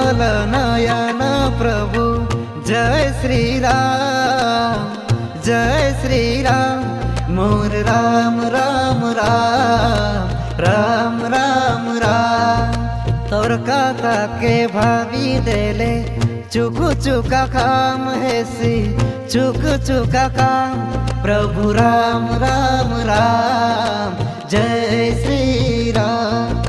कमल नयन प्रभु जय श्री राम, जय श्री राम। मोर राम राम राम, राम राम राम। तोर कथा के भावी देले चुक चुका काम हेसी, चुक चुका काम। प्रभु राम राम राम, जय श्री राम।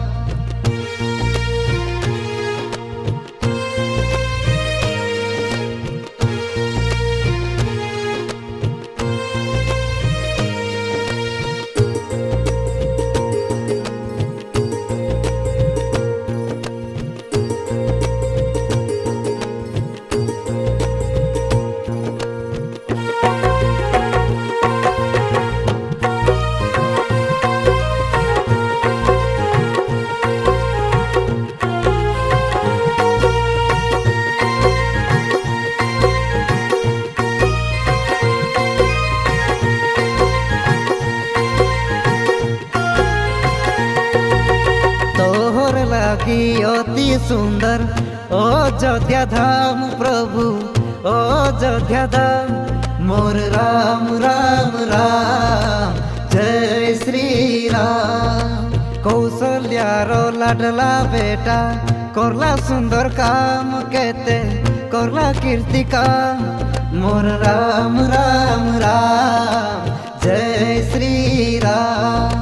लागी अति सुंदर अयोध्या धाम प्रभु, अयोध्या धाम। मोर राम राम राम, जय श्री राम। कौशल्यार लाडला बेटा करला सुंदर काम, केते करला कीर्ति काम। मोर राम राम राम, जय श्री राम।